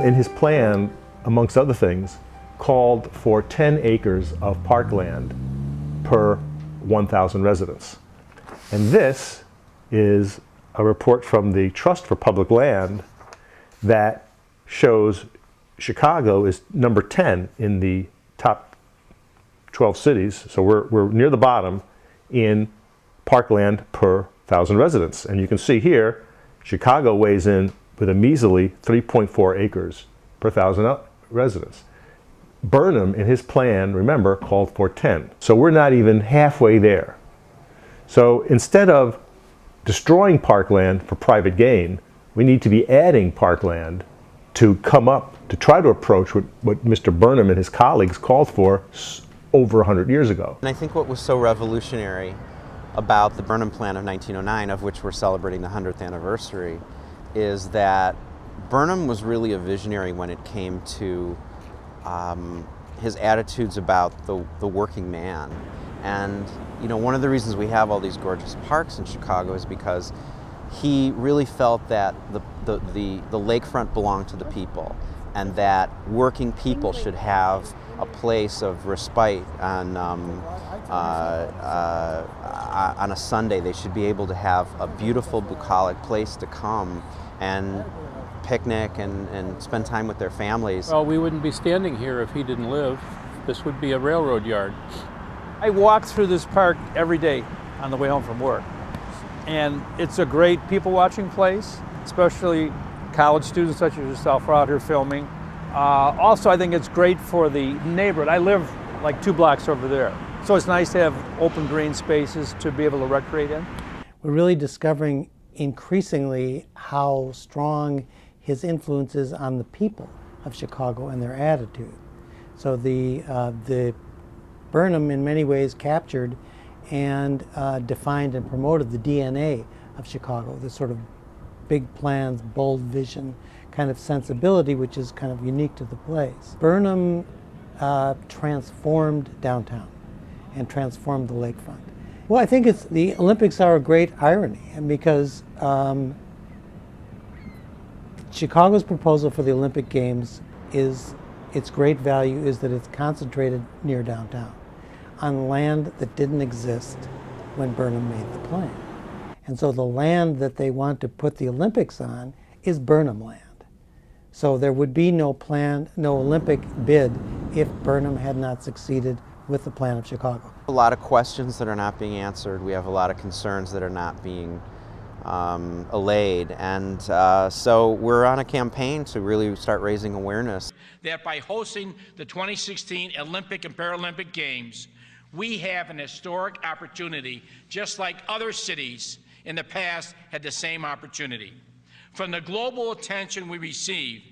Burnham, in his plan, amongst other things, called for 10 acres of parkland per 1,000 residents. And this is a report from the Trust for Public Land that shows Chicago is number 10 in the top 12 cities. So we're near the bottom in parkland per 1,000 residents. And you can see here, Chicago weighs in with a measly 3.4 acres per 1,000 residents. Burnham, in his plan, remember, called for 10. So we're not even halfway there. So instead of destroying parkland for private gain, we need to be adding parkland to come up, to try to approach what Mr. Burnham and his colleagues called for over 100 years ago. And I think what was so revolutionary about the Burnham Plan of 1909, of which we're celebrating the 100th anniversary, is that Burnham was really a visionary when it came to his attitudes about the working man. And you know, one of the reasons we have all these gorgeous parks in Chicago is because he really felt that the lakefront belonged to the people, and that working people should have a place of respite on a Sunday. They should be able to have a beautiful, bucolic place to come and picnic and spend time with their families. Well, we wouldn't be standing here if he didn't live. This would be a railroad yard. I walk through this park every day on the way home from work. And it's a great people-watching place, especially college students such as yourself are out here filming. Also, I think it's great for the neighborhood. I live like 2 blocks over there. So it's nice to have open green spaces to be able to recreate in. We're really discovering increasingly how strong his influence is on the people of Chicago and their attitude. So the Burnham in many ways captured and defined and promoted the DNA of Chicago, this sort of big plans, bold vision kind of sensibility, which is kind of unique to the place. Burnham transformed downtown and transformed the lakefront. Well, I think the Olympics are a great irony, and because Chicago's proposal for the Olympic Games is, its great value is that it's concentrated near downtown on land that didn't exist when Burnham made the plan. And so the land that they want to put the Olympics on is Burnham land. So there would be no Olympic bid if Burnham had not succeeded with the plan of Chicago. A lot of questions that are not being answered. We have a lot of concerns that are not being allayed. And so we're on a campaign to really start raising awareness. That by hosting the 2016 Olympic and Paralympic Games, we have an historic opportunity, just like other cities in the past had the same opportunity. From the global attention we receive,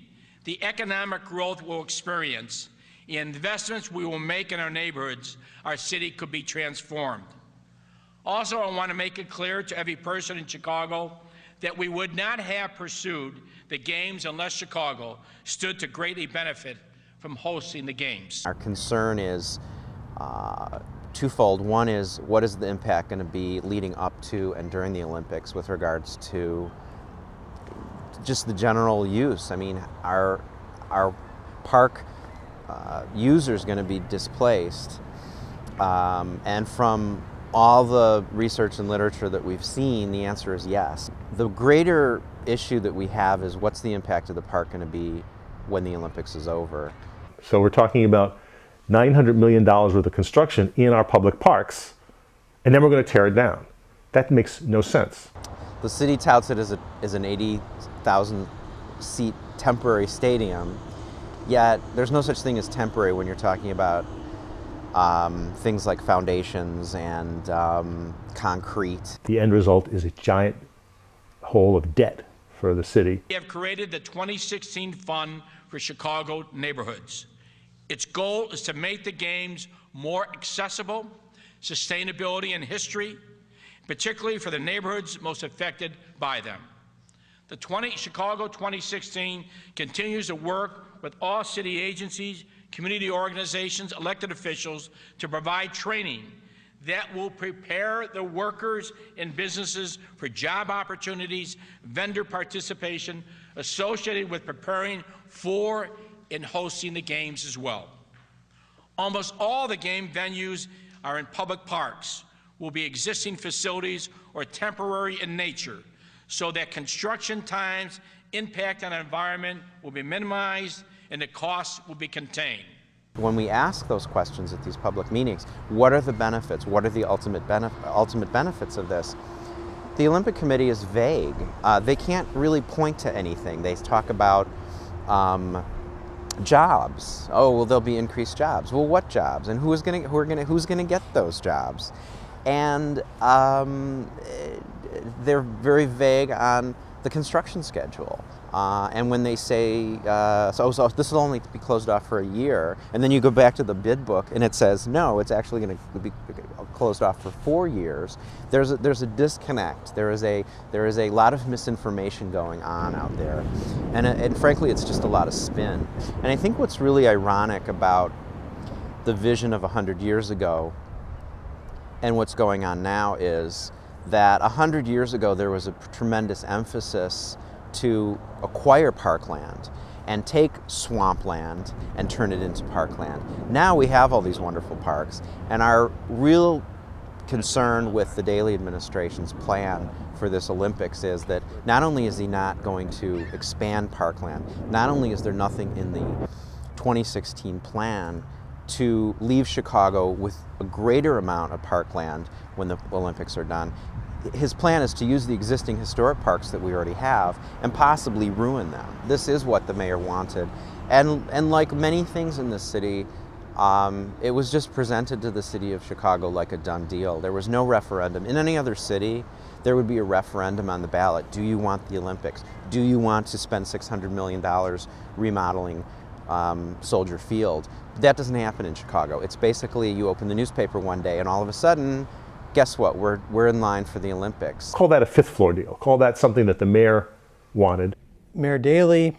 the economic growth we'll experience, the investments we will make in our neighborhoods, our city could be transformed. Also, I want to make it clear to every person in Chicago that we would not have pursued the Games unless Chicago stood to greatly benefit from hosting the Games. Our concern is twofold. One is, what is the impact going to be leading up to and during the Olympics with regards to just the general use? I mean, our park users going to be displaced, and from all the research and literature that we've seen, the answer is yes. The greater issue that we have is, what's the impact of the park going to be when the Olympics is over? So we're talking about $900 million worth of construction in our public parks, and then we're going to tear it down. That makes no sense. The city touts it as an 80,000 seat temporary stadium, yet there's no such thing as temporary when you're talking about things like foundations and concrete. The end result is a giant hole of debt for the city. We have created the 2016 Fund for Chicago Neighborhoods. Its goal is to make the Games more accessible, sustainability and history, particularly for the neighborhoods most affected by them. The Chicago 2016 continues to work with all city agencies, community organizations, elected officials to provide training that will prepare the workers and businesses for job opportunities, vendor participation, associated with preparing for and hosting the games as well. Almost all the game venues are in public parks, will be existing facilities or temporary in nature, so that construction times, impact on the environment will be minimized and the costs will be contained. When we ask those questions at these public meetings, what are the benefits? What are the ultimate benefits of this? The Olympic Committee is vague. They can't really point to anything. They talk about jobs. Oh, well, there'll be increased jobs. Well, what jobs? And who's going to get those jobs? And they're very vague on the construction schedule. And when they say, so this will only be closed off for a year, and then you go back to the bid book and it says, no, it's actually going to be closed off for 4 years, there's a disconnect. There is a lot of misinformation going on out there. And frankly, it's just a lot of spin. And I think what's really ironic about the vision of 100 years ago and what's going on now is that 100 years ago there was a tremendous emphasis to acquire parkland and take swampland and turn it into parkland. Now we have all these wonderful parks, and our real concern with the Daley administration's plan for this Olympics is that not only is he not going to expand parkland, not only is there nothing in the 2016 plan to leave Chicago with a greater amount of parkland when the Olympics are done, his plan is to use the existing historic parks that we already have and possibly ruin them. This is what the mayor wanted. And like many things in this city, it was just presented to the city of Chicago like a done deal. There was no referendum. In any other city, there would be a referendum on the ballot. Do you want the Olympics? Do you want to spend $600 million remodeling Soldier Field? That doesn't happen in Chicago. It's basically you open the newspaper one day and all of a sudden, guess what? We're in line for the Olympics. Call that a fifth floor deal. Call that something that the mayor wanted. Mayor Daley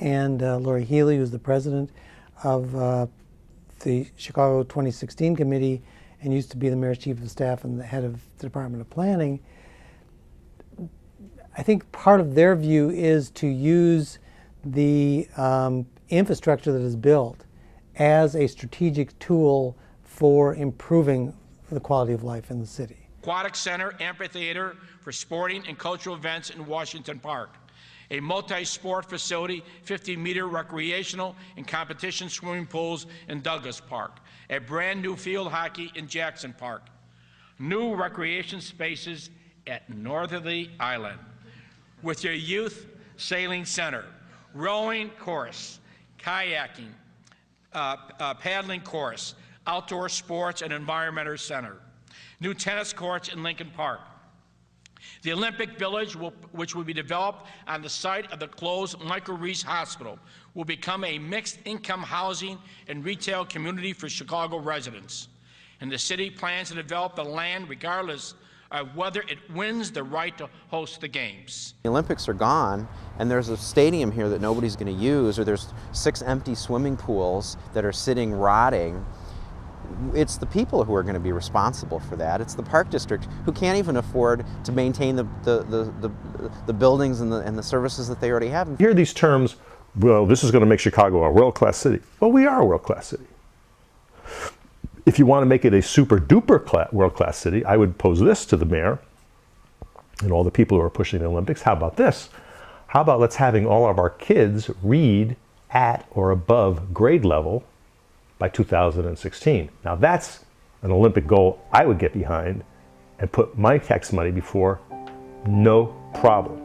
and Lori Healy, who's the president of the Chicago 2016 committee and used to be the mayor's chief of staff and the head of the Department of Planning, I think part of their view is to use the infrastructure that is built as a strategic tool for improving the quality of life in the city. Aquatic Center, amphitheater for sporting and cultural events in Washington Park. A multi-sport facility, 50-meter recreational and competition swimming pools in Douglas Park. A brand new field hockey in Jackson Park. New recreation spaces at Northerly Island. With your youth sailing center, rowing course, kayaking, paddling course, outdoor sports and environmental center, new tennis courts in Lincoln Park. The Olympic Village, which will be developed on the site of the closed Michael Reese Hospital, will become a mixed income housing and retail community for Chicago residents. And the city plans to develop the land regardless of whether it wins the right to host the games. The Olympics are gone, and there's a stadium here that nobody's going to use, or there's 6 empty swimming pools that are sitting rotting. It's the people who are going to be responsible for that. It's the park district who can't even afford to maintain the buildings and the services that they already have. You hear these terms, well, this is going to make Chicago a world-class city. Well, we are a world-class city. If you want to make it a super-duper world-class city, I would pose this to the mayor and all the people who are pushing the Olympics. How about this? How about let's having all of our kids read at or above grade level by 2016. Now that's an Olympic goal I would get behind and put my tax money before, no problem.